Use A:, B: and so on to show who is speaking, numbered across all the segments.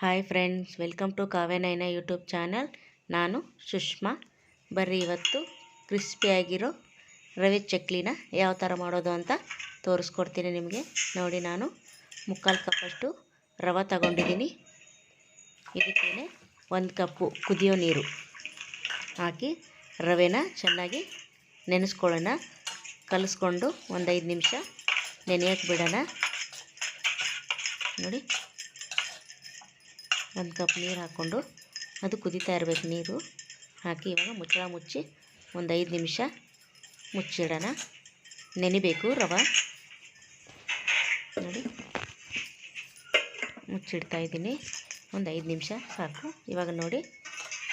A: Hi friends, welcome to Kavyanayana YouTube channel. ನಾನು ಸುಷ್ಮಾ. ಬರ್ರಿ ಇವತ್ತು ಕ್ರಿಸ್ಪಿಯಾಗಿರೋ ರವೆ ಚಕ್ಲಿನ ಯಾವ ಥರ ಮಾಡೋದು ಅಂತ ತೋರಿಸ್ಕೊಡ್ತೀನಿ ನಿಮಗೆ. ನೋಡಿ, ನಾನು 3/4 ಕಪ್ಪಷ್ಟು ರವೆ ತಗೊಂಡಿದ್ದೀನಿ. ಇದಕ್ಕೇ 1 ಕಪ್ಪು ಕುದಿಯೋ ನೀರು ಹಾಕಿ ರವೆನ ಚೆನ್ನಾಗಿ ನೆನೆಸ್ಕೊಳ್ಳೋಣ. ಕಲಿಸ್ಕೊಂಡು ಒಂದು 5 ನಿಮಿಷ ನೆನೆಯೋಕ್ಕೆ ಬಿಡೋಣ. ನೋಡಿ, 1 ಕಪ್ ನೀರು ಹಾಕ್ಕೊಂಡು ಅದು ಕುದೀತಾ ಇರಬೇಕು. ನೀರು ಹಾಕಿ ಇವಾಗ ಮುಚ್ಚಳ ಮುಚ್ಚಿ ಒಂದು 5 ನಿಮಿಷ ಮುಚ್ಚಿಡೋಣ. ನೆನಿಬೇಕು ರವೆ. ನೋಡಿ, ಮುಚ್ಚಿಡ್ತಾ ಇದ್ದೀನಿ. ಒಂದು 5 ನಿಮಿಷ ಸಾಕು. ಇವಾಗ ನೋಡಿ,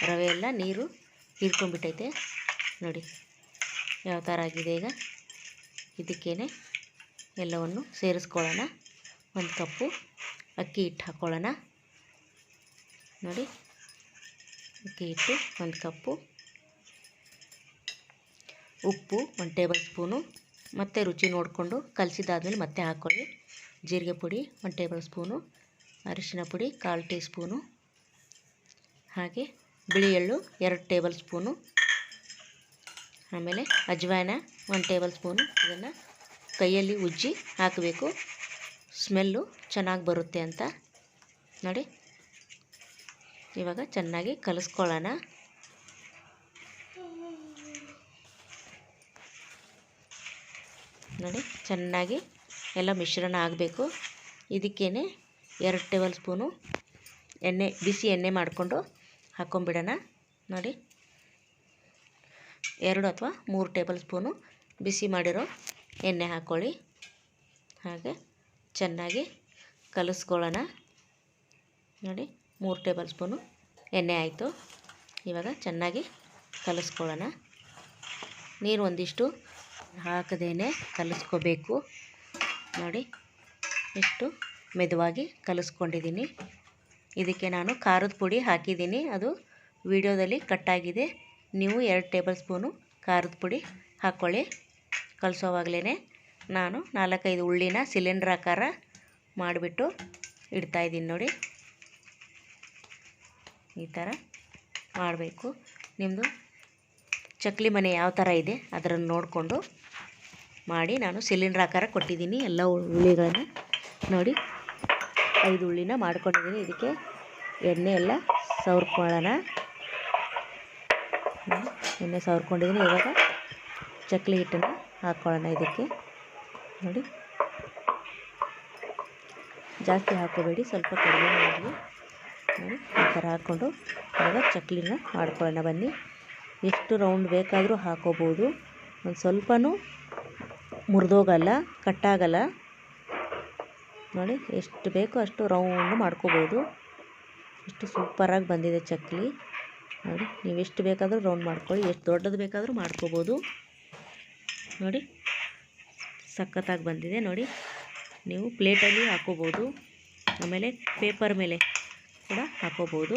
A: ರವೆ ಎಲ್ಲ ನೀರು ಹೀರ್ಕೊಂಡ್ಬಿಟ್ಟೈತೆ. ನೋಡಿ ಯಾವ ಥರ ಆಗಿದೆ. ಈಗ ಇದಕ್ಕೇ ಎಲ್ಲವನ್ನು ಸೇರಿಸ್ಕೊಳ್ಳೋಣ. 1 ಕಪ್ಪು ಅಕ್ಕಿ ಹಿಟ್ಟು ಹಾಕ್ಕೊಳ್ಳೋಣ. ನೋಡಿ, ಅಕ್ಕಿ ಹಿಟ್ಟು 1 ಕಪ್ಪು, ಉಪ್ಪು 1 ಟೇಬಲ್ ಸ್ಪೂನು, ಮತ್ತು ರುಚಿ ನೋಡಿಕೊಂಡು ಕಲಸಿದಾದ್ಮೇಲೆ ಮತ್ತೆ ಹಾಕ್ಕೊಳ್ಳಿ. ಜೀರಿಗೆ ಪುಡಿ 1 ಟೇಬಲ್ ಸ್ಪೂನು, ಅರಿಶಿನ ಪುಡಿ 1/4 ಟೀ ಸ್ಪೂನು, ಹಾಗೆ ಬಿಳಿ ಎಳ್ಳು 2 ಟೇಬಲ್ ಸ್ಪೂನು, ಆಮೇಲೆ ಅಜ್ವಾನ 1 ಟೇಬಲ್ ಸ್ಪೂನು. ಇದನ್ನು ಕೈಯಲ್ಲಿ ಉಜ್ಜಿ ಹಾಕಬೇಕು, ಸ್ಮೆಲ್ಲು ಚೆನ್ನಾಗಿ ಬರುತ್ತೆ ಅಂತ. ನೋಡಿ, ಇವಾಗ ಚೆನ್ನಾಗಿ ಕಲಿಸ್ಕೊಳ್ಳೋಣ. ನೋಡಿ, ಚೆನ್ನಾಗಿ ಎಲ್ಲ ಮಿಶ್ರಣ ಆಗಬೇಕು. ಇದಕ್ಕೇ 2 ಟೇಬಲ್ ಸ್ಪೂನು ಎಣ್ಣೆ, ಬಿಸಿ ಎಣ್ಣೆ ಮಾಡಿಕೊಂಡು ಹಾಕ್ಕೊಂಬಿಡೋಣ. ನೋಡಿ, 2 ಅಥವಾ 3 ಟೇಬಲ್ ಸ್ಪೂನು ಬಿಸಿ ಮಾಡಿರೋ ಎಣ್ಣೆ ಹಾಕ್ಕೊಳ್ಳಿ. ಹಾಗೆ ಚೆನ್ನಾಗಿ ಕಲಿಸ್ಕೊಳ್ಳೋಣ. ನೋಡಿ, 3 ಟೇಬಲ್ ಸ್ಪೂನು ಎಣ್ಣೆ ಆಯಿತು. ಇವಾಗ ಚೆನ್ನಾಗಿ ಕಲಿಸ್ಕೊಳ್ಳೋಣ. ನೀರು ಒಂದಿಷ್ಟು ಹಾಕದೇನೆ ಕಲಿಸ್ಕೋಬೇಕು. ನೋಡಿ, ಎಷ್ಟು ಮೆದುವಾಗಿ ಕಲಿಸ್ಕೊಂಡಿದ್ದೀನಿ. ಇದಕ್ಕೆ ನಾನು ಖಾರದ ಪುಡಿ ಹಾಕಿದ್ದೀನಿ, ಅದು ವಿಡಿಯೋದಲ್ಲಿ ಕಟ್ಟಾಗಿದೆ. ನೀವು 2 ಟೇಬಲ್ ಸ್ಪೂನು ಖಾರದ ಪುಡಿ ಹಾಕ್ಕೊಳ್ಳಿ. ಕಲಿಸೋವಾಗಲೇ ನಾನು 4-5 ಉಳ್ಳಿನ ಸಿಲಿಂಡ್ರ್ ಆಕಾರ ಮಾಡಿಬಿಟ್ಟು ಇಡ್ತಾಯಿದ್ದೀನಿ. ನೋಡಿ, ಈ ಥರ ಮಾಡಬೇಕು. ನಿಮ್ಮದು ಚಕ್ಲಿ ಮನೆ ಯಾವ ಥರ ಇದೆ ಅದನ್ನು ನೋಡಿಕೊಂಡು ಮಾಡಿ. ನಾನು ಸಿಲಿಂಡ್ರ್ ಆಕಾರ ಕೊಟ್ಟಿದ್ದೀನಿ ಎಲ್ಲ ಉಳ್ಳಿಗಳನ್ನ. ನೋಡಿ, 5 ಉಳ್ಳಿನ ಮಾಡ್ಕೊಂಡಿದ್ದೀನಿ. ಇದಕ್ಕೆ ಎಣ್ಣೆ ಎಲ್ಲ ಸವರ್ಕೊಳ್ಳೋಣ. ಎಣ್ಣೆ ಸವರ್ಕೊಂಡಿದ್ದೀನಿ. ಇವಾಗ ಚಕ್ಲಿ ಹಿಟ್ಟನ್ನು ಹಾಕ್ಕೊಳ್ಳೋಣ ಇದಕ್ಕೆ. ನೋಡಿ, ಜಾಸ್ತಿ ಹಾಕೋಬೇಡಿ, ಸ್ವಲ್ಪ ಕಡಿಮೆ ಮಾಡಿ. ನೋಡಿ, ಈ ಥರ ಹಾಕ್ಕೊಂಡು ಇವಾಗ ಚಕ್ಲಿನ ಮಾಡ್ಕೊಳ್ಳೋಣ. ಬನ್ನಿ, ಎಷ್ಟು ರೌಂಡ್ ಬೇಕಾದರೂ ಹಾಕೋಬೋದು. ಒಂದು ಸ್ವಲ್ಪನೂ ಮುರಿದೋಗಲ್ಲ, ಕಟ್ಟಾಗಲ್ಲ. ನೋಡಿ, ಎಷ್ಟು ಬೇಕೋ ಅಷ್ಟು ರೌಂಡ್ ಮಾಡ್ಕೋಬೋದು. ಎಷ್ಟು ಸೂಪರಾಗಿ ಬಂದಿದೆ ಚಕ್ಲಿ. ನೋಡಿ, ನೀವು ಎಷ್ಟು ಬೇಕಾದರೂ ರೌಂಡ್ ಮಾಡ್ಕೊಳ್ಳಿ, ಎಷ್ಟು ದೊಡ್ಡದು ಬೇಕಾದರೂ ಮಾಡ್ಕೋಬೋದು. ನೋಡಿ, ಸಖತ್ತಾಗಿ ಬಂದಿದೆ. ನೋಡಿ, ನೀವು ಪ್ಲೇಟಲ್ಲಿ ಹಾಕೋಬೋದು, ಆಮೇಲೆ ಪೇಪರ್ ಮೇಲೆ ಕೂಡ ಹಾಕೋಬೋದು.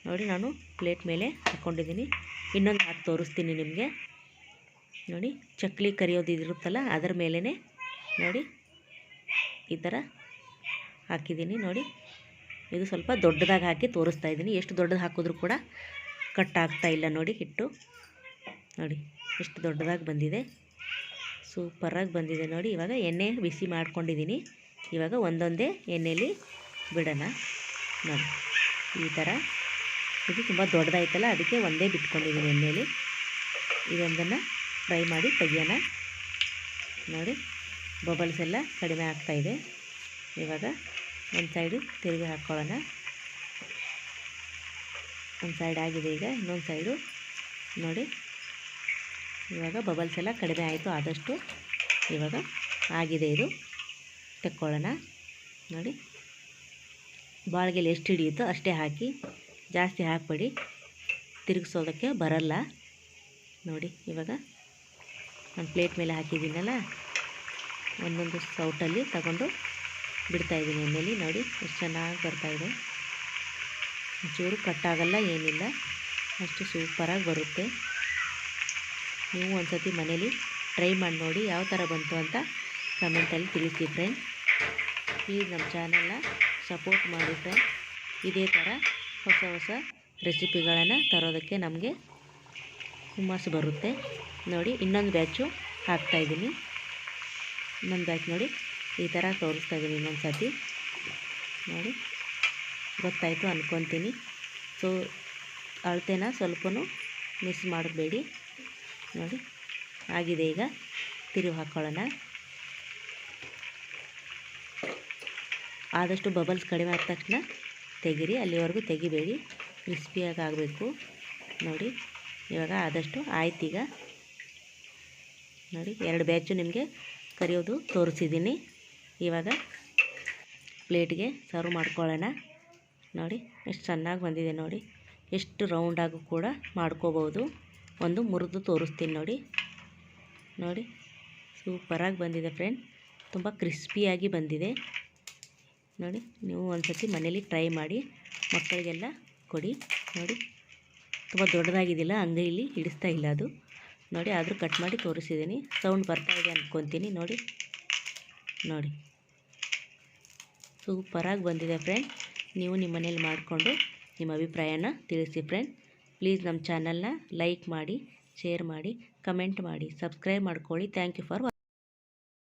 A: ನೋಡಿ, ನಾನು ಪ್ಲೇಟ್ ಮೇಲೆ ಹಾಕ್ಕೊಂಡಿದ್ದೀನಿ. ಇನ್ನೊಂದು ಹಾಕಿ ತೋರಿಸ್ತೀನಿ ನಿಮಗೆ. ನೋಡಿ, ಚಕ್ಲಿ ಕರಿಯೋದಿರುತ್ತಲ್ಲ ಅದರ ಮೇಲೇ ನೋಡಿ ಈ ಥರ ಹಾಕಿದ್ದೀನಿ. ನೋಡಿ, ಇದು ಸ್ವಲ್ಪ ದೊಡ್ಡದಾಗಿ ಹಾಕಿ ತೋರಿಸ್ತಾ ಇದ್ದೀನಿ. ಎಷ್ಟು ದೊಡ್ಡದು ಹಾಕಿದ್ರೂ ಕೂಡ ಕಟ್ ಆಗ್ತಾ ಇಲ್ಲ. ನೋಡಿ, ಹಿಟ್ಟು ನೋಡಿ ಎಷ್ಟು ದೊಡ್ಡದಾಗಿ ಬಂದಿದೆ, ಸೂಪರಾಗಿ ಬಂದಿದೆ. ನೋಡಿ, ಇವಾಗ ಎಣ್ಣೆ ಬಿಸಿ ಮಾಡ್ಕೊಂಡಿದ್ದೀನಿ. ಇವಾಗ ಒಂದೊಂದೇ ಎಣ್ಣೆಯಲ್ಲಿ ಬಿಡೋಣ. ನೋಡಿ, ಈ ಥರ. ಇದು ತುಂಬ ದೊಡ್ಡದಾಯ್ತಲ್ಲ, ಅದಕ್ಕೆ ಒಂದೇ ಬಿಟ್ಕೊಂಡಿದ್ದೀನಿ ಎಣ್ಣೆಯಲ್ಲಿ. ಇದೊಂದನ್ನು ಫ್ರೈ ಮಾಡಿ ತೆಗಿಯೋಣ. ನೋಡಿ, ಬಬಲ್ಸ್ ಎಲ್ಲ ಕಡಿಮೆ ಆಗ್ತಾಯಿದೆ. ಇವಾಗ ಒಂದು ಸೈಡು ತಿರುಗಿ ಹಾಕ್ಕೊಳ್ಳೋಣ. ಒಂದು ಸೈಡ್ ಆಗಿದೆ. ಈಗ ಇನ್ನೊಂದು ಸೈಡು ನೋಡಿ, ಇವಾಗ ಬಬಲ್ಸ್ ಎಲ್ಲ ಕಡಿಮೆ ಆಯಿತು ಆದಷ್ಟು. ಇವಾಗ ಆಗಿದೆ, ಇದು ತೆಕ್ಕೊಳ್ಳೋಣ. ನೋಡಿ, ಬಾಳಿಗೆಯಲ್ಲಿ ಎಷ್ಟು ಹಿಡಿಯುತ್ತೋ ಅಷ್ಟೇ ಹಾಕಿ, ಜಾಸ್ತಿ ಹಾಕಬೇಡಿ, ತಿರುಗಿಸೋದಕ್ಕೆ ಬರಲ್ಲ. ನೋಡಿ, ಇವಾಗ ನಾನು ಪ್ಲೇಟ್ ಮೇಲೆ ಹಾಕಿದ್ದೀನಲ್ಲ, ಒಂದೊಂದು ಸೌಟಲ್ಲಿ ತಗೊಂಡು ಬಿಡ್ತಾಯಿದ್ದೀನಿ ಎಣ್ಣೆಯಲ್ಲಿ. ನೋಡಿ, ಎಷ್ಟು ಚೆನ್ನಾಗಿ ಬರ್ತಾಯಿದೆ. ಒಂಚೂರು ಕಟ್ಟಾಗಲ್ಲ, ಏನಿಲ್ಲ, ಅಷ್ಟು ಸೂಪರಾಗಿ ಬರುತ್ತೆ. ನೀವು ಒಂದು ಸತಿ ಮನೇಲಿ ಟ್ರೈ ಮಾಡಿ ನೋಡಿ, ಯಾವ ಥರ ಬಂತು ಅಂತ ಕಮೆಂಟಲ್ಲಿ ತಿಳಿಸಿ ಫ್ರೆಂಡ್ಸ್. ಪ್ಲೀಸ್ ನಮ್ಮ ಚಾನಲ್ನ ಸಪೋರ್ಟ್ ಮಾಡಿ ಫ್ರೆಂಡ್. ಇದೇ ಥರ ಹೊಸ ಹೊಸ ರೆಸಿಪಿಗಳನ್ನು ತರೋದಕ್ಕೆ ನಮಗೆ ಹುಮ್ಮಸ್ಸು ಬರುತ್ತೆ. ನೋಡಿ ಇನ್ನೊಂದು ಬ್ಯಾಚು ಹಾಕ್ತಾಯಿದ್ದೀನಿ. ಇನ್ನೊಂದು ಬ್ಯಾಚ್ ನೋಡಿ ಈ ಥರ ತೋರಿಸ್ತಾ ಇದ್ದೀನಿ ಇನ್ನೊಂದು ಸರ್ತಿ. ನೋಡಿ ಗೊತ್ತಾಯಿತು ಅಂದ್ಕೊತೀನಿ. ಸೊ ಅಳತೆನ ಸ್ವಲ್ಪನೂ ಮಿಸ್ ಮಾಡಬೇಡಿ. ನೋಡಿ ಆಗಿದೆ. ಈಗ ತಿರುವು ಹಾಕ್ಕೊಳ್ಳೋಣ. ಆದಷ್ಟು ಬಬಲ್ಸ್ ಕಡಿಮೆ ಆದ ತಕ್ಷಣ ತೆಗೀರಿ, ಅಲ್ಲಿವರೆಗೂ ತೆಗಿಬೇಡಿ, ಕ್ರಿಸ್ಪಿಯಾಗಿ ಆಗಬೇಕು. ನೋಡಿ ಇವಾಗ ಆದಷ್ಟು ಆಯ್ತೀಗ. ನೋಡಿ 2 ಬ್ಯಾಚು ನಿಮಗೆ ಕರಿಯೋದು ತೋರಿಸಿದ್ದೀನಿ. ಇವಾಗ ಪ್ಲೇಟ್ಗೆ ಸರ್ವ್ ಮಾಡ್ಕೊಳ್ಳೋಣ. ನೋಡಿ ಎಷ್ಟು ಚೆನ್ನಾಗಿ ಬಂದಿದೆ. ನೋಡಿ ಎಷ್ಟು ರೌಂಡಾಗೂ ಕೂಡ ಮಾಡ್ಕೋಬೋದು. ಒಂದು ಮುರಿದು ತೋರಿಸ್ತೀನಿ ನೋಡಿ. ನೋಡಿ ಸೂಪರಾಗಿ ಬಂದಿದೆ ಫ್ರೆಂಡ್, ತುಂಬ ಕ್ರಿಸ್ಪಿಯಾಗಿ ಬಂದಿದೆ. ನೋಡಿ ನೀವು ಒಂದು ಸರ್ತಿ ಮನೇಲಿ ಟ್ರೈ ಮಾಡಿ, ಮಕ್ಕಳಿಗೆಲ್ಲ ಕೊಡಿ. ನೋಡಿ ತುಂಬ ದೊಡ್ಡದಾಗಿದ್ದಿಲ್ಲ, ಅಂಗೈಲಿ ಹಿಡಿಸ್ತಾ ಇಲ್ಲ ಅದು. ನೋಡಿ ಆದರೂ ಕಟ್ ಮಾಡಿ ತೋರಿಸಿದ್ದೀನಿ. ಸೌಂಡ್ ಬರ್ತಾ ಇದೆ ಅಂದ್ಕೊತೀನಿ. ನೋಡಿ ನೋಡಿ ಸೂಪರಾಗಿ ಬಂದಿದೆ ಫ್ರೆಂಡ್. ನೀವು ನಿಮ್ಮ ಮನೇಲಿ ಮಾಡಿಕೊಂಡು ನಿಮ್ಮ ಅಭಿಪ್ರಾಯನ ತಿಳಿಸಿ ಫ್ರೆಂಡ್. ಪ್ಲೀಸ್ ನಮ್ಮ ಚಾನಲ್ನ ಲೈಕ್ ಮಾಡಿ, ಶೇರ್ ಮಾಡಿ, ಕಮೆಂಟ್ ಮಾಡಿ, ಸಬ್ಸ್ಕ್ರೈಬ್ ಮಾಡ್ಕೊಳ್ಳಿ. Thank you for